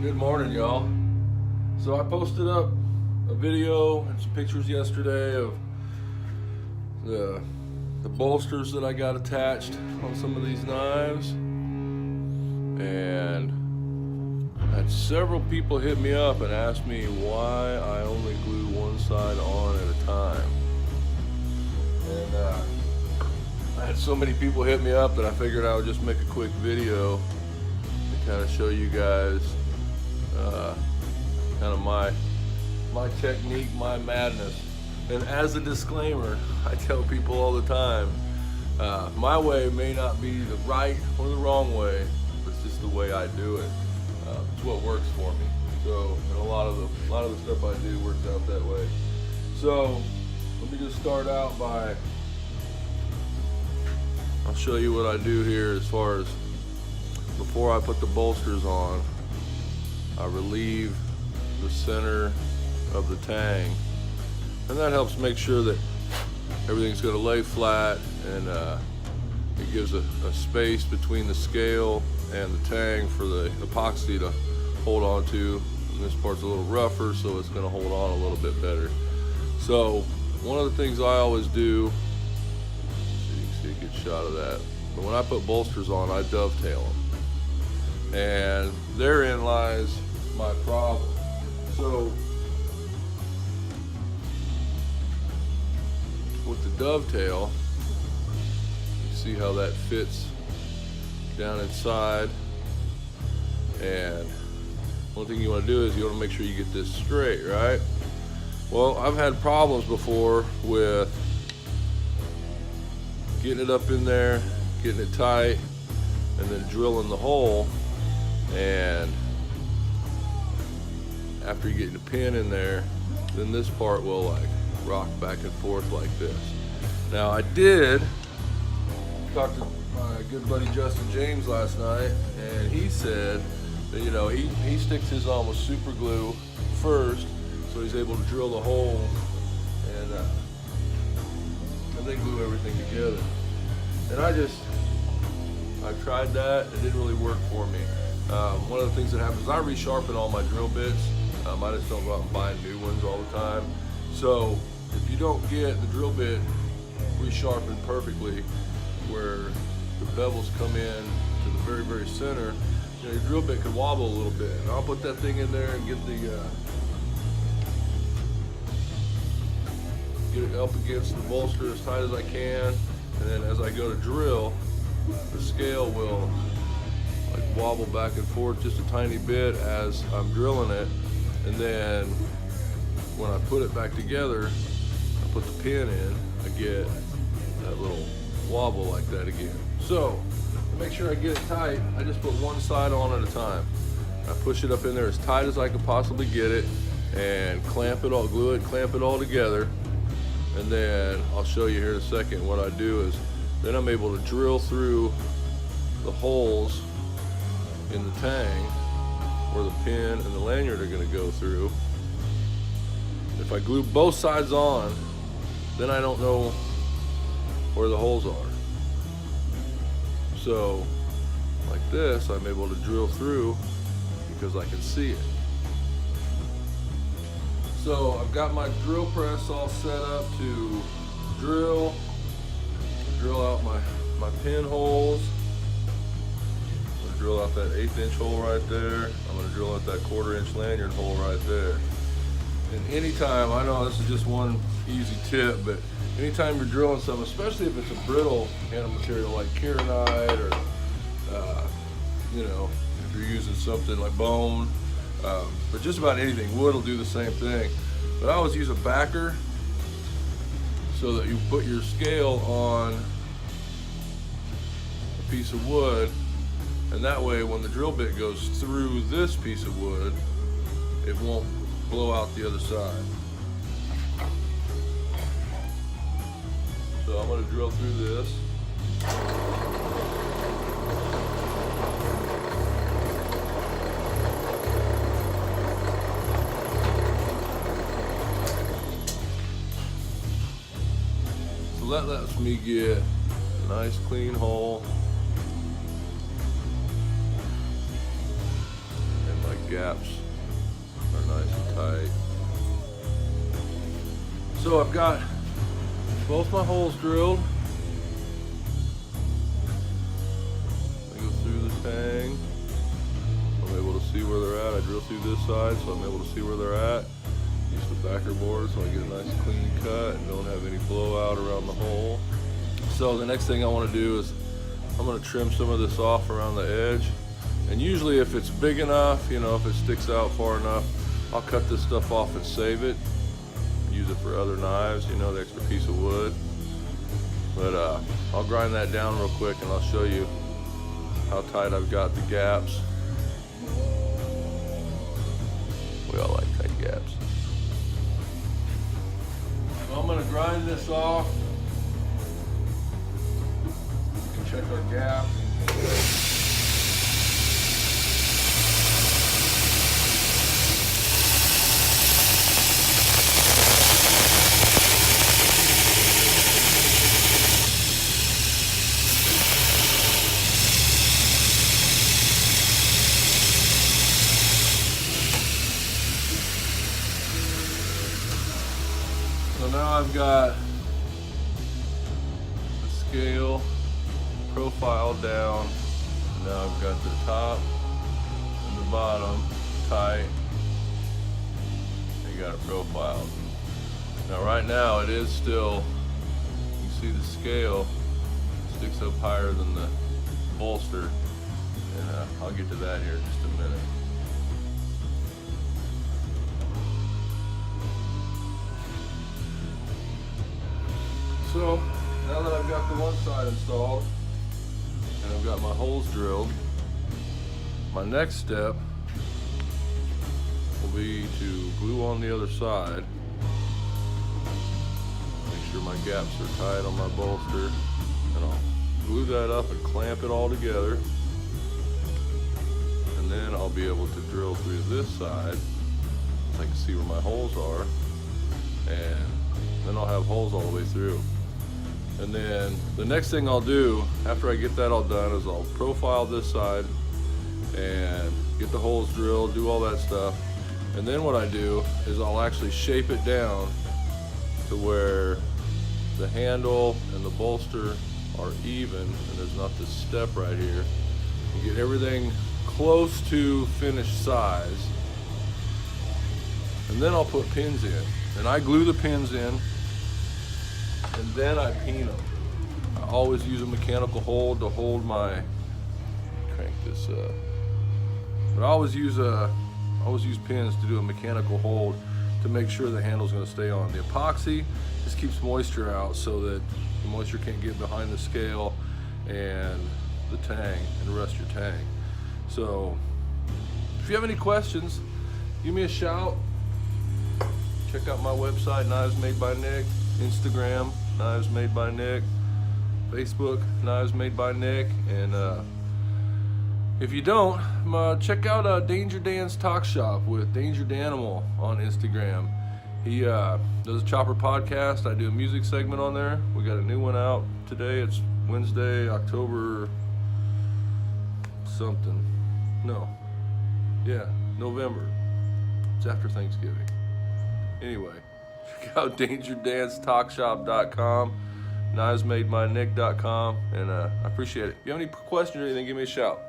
Good morning, y'all. So I posted up a video and some pictures yesterday of the bolsters that I got attached on some of these knives, and I had several people hit me up and ask me why I only glue one side on at a time. And I had so many people hit me up that I figured I would just make a quick video to kind of show you guys kind of my technique, my madness. And as a disclaimer, I tell people all the time, my way may not be the right or the wrong way, but it's just the way I do it. It's what works for me. So, and a lot of the stuff I do works out that way. So, let me just start out by, I'll show you what I do here as far as before I put the bolsters on. I relieve the center of the tang, and that helps make sure that everything's going to lay flat, and it gives a space between the scale and the tang for the epoxy to hold on to. And this part's a little rougher, so it's going to hold on a little bit better. So one of the things I always do, so you can see a good shot of that, but when I put bolsters on, I dovetail them, and therein lies my problem. So with the dovetail, you see how that fits down inside, and one thing you want to do is you want to make sure you get this straight, right? Well, I've had problems before with getting it up in there, getting it tight, and then drilling the hole, and after you get the pin in there, then this part will like rock back and forth like this. Now I did talk to my good buddy Justin James last night, and he said that, you know, he sticks his on with super glue first, so he's able to drill the hole and then glue everything together. And I tried that, it didn't really work for me. One of the things that happens is I resharpen all my drill bits. I just don't go out and buy new ones all the time. So if you don't get the drill bit resharpened perfectly, where the bevels come in to the very, very center, you know, your drill bit could wobble a little bit. And I'll put that thing in there and get it up against the bolster as tight as I can. And then as I go to drill, the scale will like wobble back and forth just a tiny bit as I'm drilling it. And then when I put it back together, I put the pin in, I get that little wobble like that again. So to make sure I get it tight, I just put one side on at a time. I push it up in there as tight as I can possibly get it, and clamp it all, glue it, clamp it all together. And then I'll show you here in a second what I do is, then I'm able to drill through the holes in the tang where the pin and the lanyard are going to go through. If I glue both sides on, then I don't know where the holes are. So like this, I'm able to drill through because I can see it. So I've got my drill press all set up to drill out my pin holes. Drill out that 1/8 inch hole right there. I'm going to drill out that 1/4 inch lanyard hole right there. And anytime, I know this is just one easy tip, but anytime you're drilling something, especially if it's a brittle kind of material like kieranite, or you know, if you're using something like bone, but just about anything, wood will do the same thing. But I always use a backer so that you put your scale on a piece of wood, and that way when the drill bit goes through this piece of wood, it won't blow out the other side. So I'm going to drill through this. So that lets me get a nice clean hole. gaps are nice and tight. So I've got both my holes drilled. I go through the tang. I'm able to see where they're at. I drill through this side, so I'm able to see where they're at. Use the backer board so I get a nice clean cut and don't have any blowout around the hole. So the next thing I want to do is I'm going to trim some of this off around the edge. And usually if it's big enough, you know, if it sticks out far enough, I'll cut this stuff off and save it. Use it for other knives, you know, the extra piece of wood. But I'll grind that down real quick and I'll show you how tight I've got the gaps. We all like tight gaps. So I'm going to grind this off. You can check our gap. So now I've got the scale profiled down. Now I've got the top and the bottom tight. You got it profiled. Now right now it is still, you see the scale sticks up higher than the bolster. And I'll get to that here in just a minute. So now that I've got the one side installed and I've got my holes drilled, my next step will be to glue on the other side. Make sure my gaps are tight on my bolster, and I'll glue that up and clamp it all together. And then I'll be able to drill through this side so I can see where my holes are, and then I'll have holes all the way through. And then the next thing I'll do after I get that all done is I'll profile this side and get the holes drilled, do all that stuff. And then what I do is I'll actually shape it down to where the handle and the bolster are even and there's not this step right here. You get everything close to finished size. And then I'll put pins in. And I glue the pins in, and then I peen them. I always use a mechanical hold to hold my, crank this up. But I always use pins to do a mechanical hold to make sure the handle's gonna stay on. The epoxy just keeps moisture out so that the moisture can't get behind the scale and the tang and rust your tang. So if you have any questions, give me a shout. Check out my website, Knives Made by Nick. Instagram, Knives Made by Nick. Facebook, Knives Made by Nick. And if you don't, check out Danger Dan's Talk Shop with Danger Danimal on Instagram. He does a chopper podcast. I do a music segment on there. We got a new one out today. It's Wednesday, October something. No. Yeah, November. It's after Thanksgiving. Anyway, check out DangerDansTalkShop.com, KnivesMadeByNick.com, and I appreciate it. If you have any questions or anything, give me a shout.